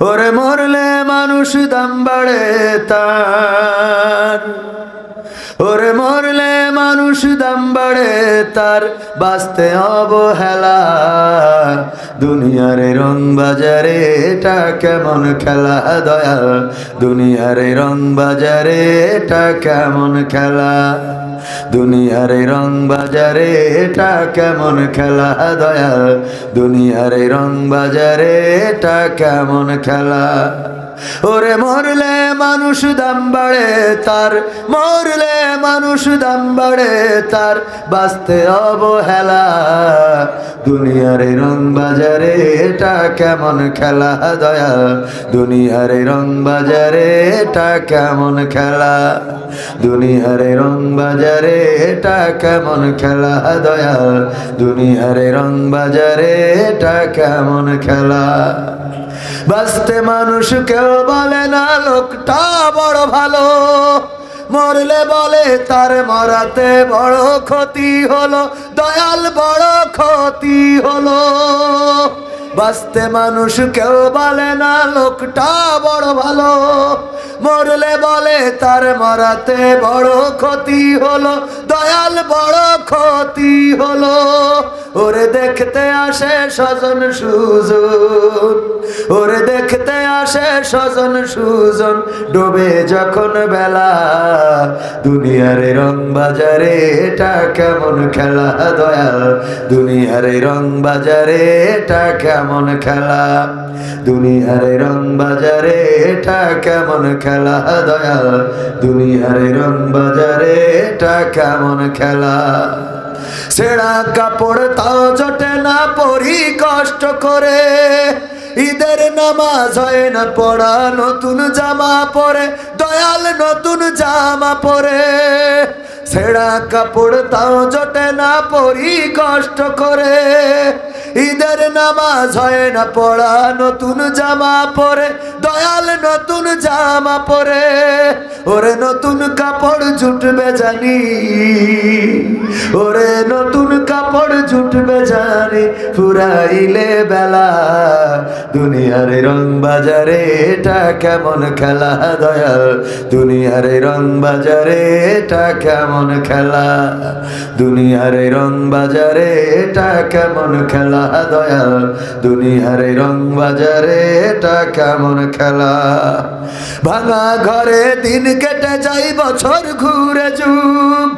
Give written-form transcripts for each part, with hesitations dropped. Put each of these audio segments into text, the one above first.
ওরে মরলে মানুষ দাম বাড়ে তার, ওরে মরলে মানুষ দাম বাড়ে তার, বাঁচতে অবহেলা। দুনিয়ার রং বাজারে এটা কেমন খেলা দয়াল, দুনিয়ার রং বাজারে এটা কেমন খেলা, দুনিয়ার রং বাজারে এটা কেমন খেলা দয়াল, দুনিয়ার রং বাজারে এটা কেমন খেলা। ওরে মরলে মানুষ দাম বাড়ে তার, মরলে মানুষ দাম বাড়ে তার, বাঁচতে অবহেলা। দুনিয়ার রং বাজারে এটা কেমন খেলা দয়াল, দুনিয়ার রং বাজারে এটা কেমন খেলা, দুনিয়ার রং বাজারে এটা কেমন খেলা দয়াল, দুনিয়ার রং বাজারে এটা কেমন খেলা। বাঁচতে মানুষ কেউ বলে না লোকটা বড় ভালো, মরলে বলে তার মরাতে বড় ক্ষতি হলো দয়াল, বড় ক্ষতি হলো। বাঁচতে মানুষ কেউ বলে না লোকটা বড় ভালো, মরলে বলে তার মরাতে বড় ক্ষতি হলো দয়াল, বড় ক্ষতি হলো। ওরে দেখতে আসে স্বজন সুজন, ওরে দেখতে আসে স্বজন সুজন, ডোবে যখন বেলা। দুনিয়ার রং বাজারে এটা কেমন খেলা দয়াল, দুনিয়ার রং বাজারে এটা কেমন খেলা, দুনিয়ার রং বাজারে এটা কেমন খেলা দয়াল, দুনিয়ার রং বাজারে এটা কেমন খেলা। ছেঁড়া কাপড় তাও জোটে না পরি কষ্ট করে, ঈদের নামাজ হয় না পড়া, নতুন জামা পরে দয়াল, নতুন জামা পরে। ছেঁড়া কাপড় তাও জোটে না পরি কষ্ট করে, ঈদের নামাজ হয় না পড়া, নতুন জামা পরে দয়াল, নতুন জামা পরে। ওরে নতুন কাপড় জুটবে জানি, ওরে নতুন কাপড় জুটবে জানি, ফুরাইলে বেলা। দুনিয়ার রং বাজারে এটা কেমন খেলা দয়াল, দুনিয়ার রং বাজারে এটা কেমন খেলা, দুনিয়ার রং বাজারে এটা কেমন খেলা দয়াল, দুনিয়ার রং বাজারে এটা কেমন খেলা। ভাঙা ঘরে দিন কেটে যাই বছর ঘুরে যুগ,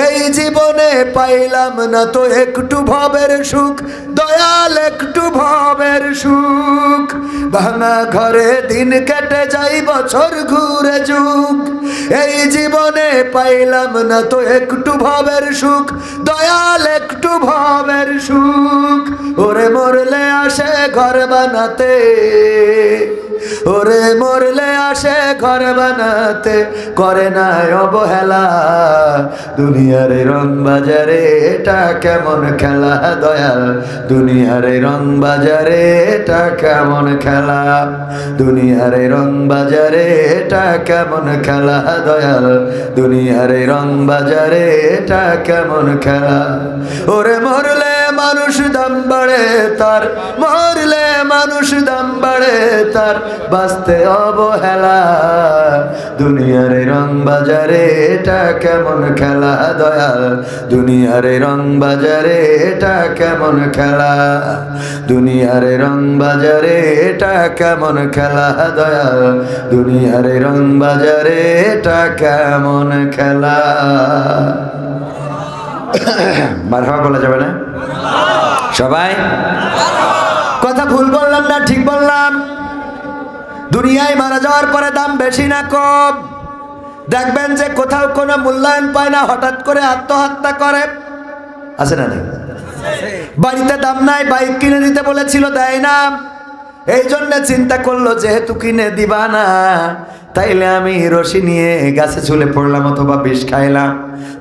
এই জীবনে পাইলাম না তো একটু ভবের সুখ দয়াল, একটু ভবের সুখ। ভাঙা ঘরে দিন কেটে যাই বছর ঘুরে যুগ, এই জীবনে পাইলাম না তো একটু ভবের সুখ দয়াল, একটু ভবের সুখ। ওরে মরলে আসে ঘর বানাতে, ওরে মরলে আসে ঘর বানাতে, করে না অবহেলা। দুনিয়ার রং বাজারে এটা কেমন খেলা দয়াল, দুনিয়ার রং বাজারে এটা কেমন খেলা, দুনিয়ার রং বাজারে এটা কেমন খেলা দয়াল, দুনিয়ার রং বাজারে এটা কেমন খেলা। ওরে মরলে মানুষ দাম বাড়ে তার, মরলে মানুষ দাম বাড়ে তার, বাঁচতে অবহেলা। দুনিয়ার রং বাজারে এটা কেমন খেলা দয়াল, দুনিয়ার রং বাজারে এটা কেমন খেলা, দুনিয়ার রং বাজারে এটা কেমন খেলা দয়াল, দুনিয়ার রং বাজারে এটা কেমন খেলা। মারহাবা বলা যাবে না সবাই? কথা ভুল বললাম না ঠিক বললাম? দুনিয়ায় মারা যাওয়ার পরে দাম বেশি না কম? দেখবেন যে কোথাও কোনো মূল্যায়ন পায় না, হঠাৎ করে আত্মহত্যা করে, আছে না? বাড়িতে দাম নাই, বাইক কিনে দিতে বলেছিল, দেয় না, এই জন্য চিন্তা করলো যেহেতু কিনে দিবা না, তাইলে আমি রশি নিয়ে গাছে ঝুলে পড়লাম অথবা বিষ খাইলাম।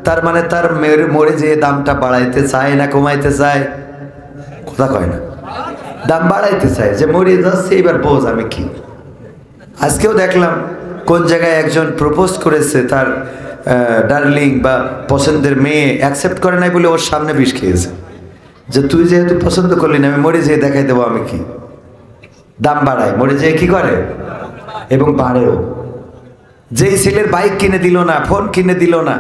তার মানে তার মরে যে দামটা বাড়াইতে চায় না কমাইতে চায়? কথা কয় না, দাম বাড়াইতে চায়, যে মরে যাচ্ছে এবার বোঝ আমি কি। আজকেও দেখলাম কোন জায়গায় একজন প্রপোজ করেছে, তার ডার্লিং বা পছন্দের মেয়ে অ্যাকসেপ্ট করে নাই বলে ওর সামনে বিষ খেয়েছে, যে তুই যেহেতু পছন্দ করলি না, আমি মরে যেয়ে দেখাই দেবো আমি কি। দাম বাড়ায়, মরে যেয়ে কি করে এবং বাড়েও। যেই ছেলের বাইক কিনে দিল না, ফোন কিনে দিল না,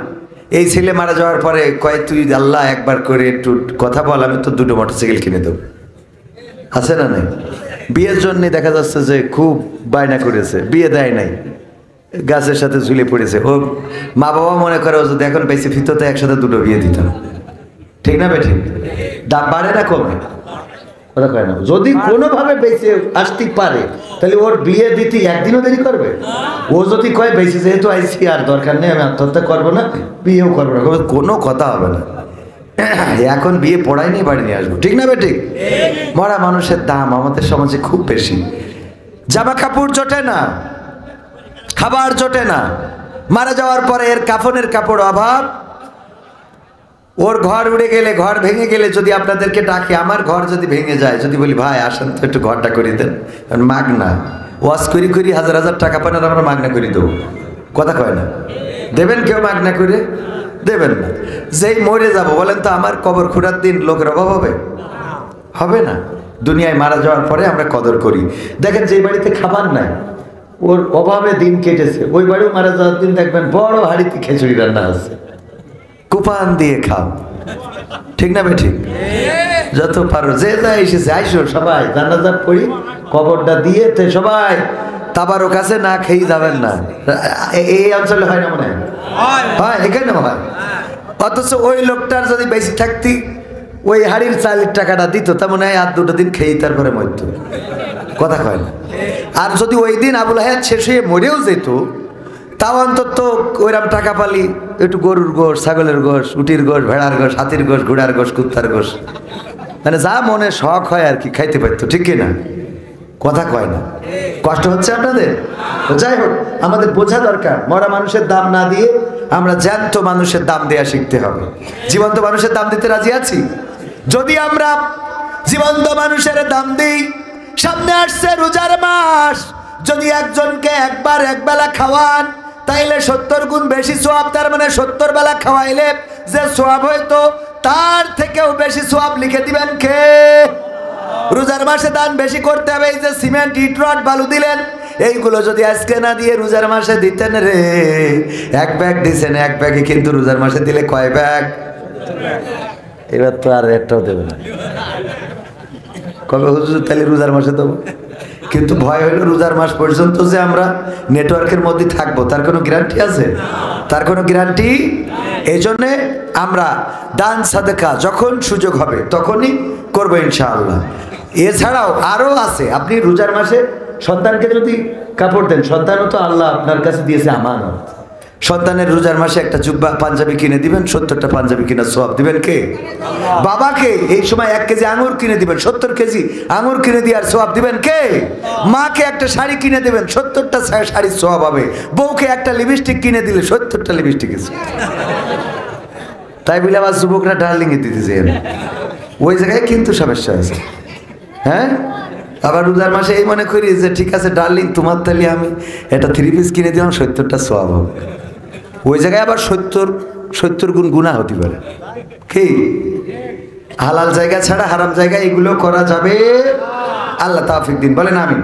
এই ছেলে মারা যাওয়ার পরে কয় তুই আল্লাহ একবার করে একটু কথা বল, আমি তো দুটো মোটরসাইকেল কিনে দেবো। আছে না নাই? বিয়ের জন্য দেখা যাচ্ছে যে খুব বায়না করেছে, বিয়ে দেয় নাই, গাছের সাথে ঝুলে পড়েছে। ও মা বাবা মনে করে ও যদি এখন বেশি ফিততে একসাথে দুটো বিয়ে দিতাম। ঠিক না বেঠিক? দাম বাড়ে না কমে? ওরা কয় না। যদি কোনোভাবে বেঁচে আসতে পারে তাহলে ওর বিয়ে দিতে একদিনও দেরি করবে? ও যদি কয় বেশি যেহেতু আইসি আর দরকার নেই, আমি আত্মহত্যা করবো না, বিয়েও করবো না, কোনো কথা হবে না। এখন বিয়ে পড়াই নিয়ে বাড়ি নিয়ে আসবো। ঠিক না বেঠিক? মরা মানুষের দাম আমাদের সমাজে খুব বেশি। জামা কাপড় জোটে না, খাবার জোটে না, মারা যাওয়ার পরে এর কাফনের কাপড় অভাব। ওর ঘর উড়ে গেলে, ঘর ভেঙে গেলে যদি আপনাদেরকে ডাকে, আমার ঘর যদি ভেঙে যায়, যদি বলি ভাই আসেন তো একটু ঘরটা করে দেন, মাগনা ওয়াশ করি করি হাজার হাজার টাকা পান আর আমরা মাগনা করে দেবো। কথা কয় না? দেবেন কেউ মাগনা করে? দেবেন না। যেই মরে যাব বলেন তো আমার কবর খুঁড়ার দিন লোকের অভাব হবে? হবে না। দুনিয়ায় মারা যাওয়ার পরে আমরা কদর করি। দেখেন যেই বাড়িতে খাবার নাই, ওর অভাবে দিন কেটেছে, ওই বাড়িও মারা যাওয়ার দিন দেখবেন বড় হাঁড়িতে খিচুড়ি রান্না আছে, কুপান দিয়ে খাও। ঠিক না বেঠিক? যত পারো যে যা এসেছে আইসো সবাই জানাজা পড়ি, কবরটা দিয়ে সবাই তাবারও কাছে না খেয়ে যাবেন না। এই অঞ্চলে হয় না মনে হয়? এখানে হয়। অথচ ওই লোকটার যদি বেশি থাকতি ওই হাড়ির চালের টাকাটা দিত, তা মনে হয় আর দুটো দিন খেয়ে তারপরে মরত। কথা কয় না? আর যদি ওই দিন আবুল হায়াত শেষ হয়ে মরেও যেত, তাও অন্তত ওইরকম টাকা পালি একটু গরুর গোশ, ছাগলের গোশ, উটির গোশ, ভেড়ার গোশ, হাতির গোশ, ঘোড়ার গোশ, কুত্তার গোশ, মানে যা মনে শখ হয় আর কি খাইতে পারতো। ঠিক কিনা? কথা কয় না? কষ্ট হচ্ছে আপনাদের? যাই হোক, আমাদের বোঝা দরকার মরা মানুষের দাম না দিয়ে আমরা জ্যান্ত মানুষের দাম দেওয়া শিখতে হবে। জীবন্ত মানুষের দাম দিতে রাজি আছি? যদি আমরা জীবন্ত মানুষের দাম দিই, সামনে আসছে রোজার মাস, যদি একজনকে একবার একবেলা খাওয়ান তাইলে 70 গুণ বেশি সোয়াব। তার মানে 70 বেলা খাওয়াইলে যে সোয়াব হইতো তার থেকেও বেশি সোয়াব লিখে দিবেন কে? রোজার মাসে দান বেশি করতে হবে। এই যে সিমেন্ট, ইট, রড, বালু দিলেন, এইগুলো যদি আজকে না দিয়ে রোজার মাসে দিতেন রে, এক ব্যাগ দিছেন, এক ব্যাগে কিন্তু রোজার মাসে দিলে কয় ব্যাগ? এবার তো আর একটাও দেবে না। কবে হুজুর তাহলে রোজার মাসে দেবো? কিন্তু ভয় হইল রোজার মাস পর্যন্ত যে আমরা নেটওয়ার্কের মধ্যে থাকবো তার কোনো গ্যারান্টি আছে? তার কোনো গ্যারান্টি। এই জন্যে আমরা দান সাদেকা যখন সুযোগ হবে তখনই করবো ইনশাআল্লাহ। এছাড়াও আরও আছে। আপনি রোজার মাসে সন্তানকে যদি কাপড় দেন, সন্তানও তো আল্লাহ আপনার কাছে দিয়েছে আমানত। সন্তানের রোজার মাসে একটা জুব্বা পাঞ্জাবি কিনে দিবেন, 70টা পাঞ্জাবি কিনে সওয়াব দিবেন কে? বাবাকে এই সময় 1 কেজি আঙুর কিনে দিবেন, 70 কেজি আঙুর কিনে দিয়ে আর সওয়াব দিবেন কে? মাকে একটা শাড়ি কিনে দেবেন, 70টা শাড়ির সওয়াব হবে। বউকে একটা লিপস্টিক কিনে দিলে 70টা লিপস্টিক আছে। তাই বলে আবার যুবকরা ডার্লিংয়ে দিতেছে, ওই জায়গায় কিন্তু সমস্যা আছে। হ্যাঁ, আবার রোজার মাসে এই মনে করি যে ঠিক আছে ডার্লিং তোমার তাহলে আমি একটা 3 পিস কিনে দিলাম, 70টা সওয়াব হবে। ওই জায়গায় আবার 70 গুণ গুনাহ হতে পারে। কি হালাল জায়গা ছাড়া হারাম জায়গা এগুলো করা যাবে? আল্লাহ তাওফিক দিন, বলেন আমিন।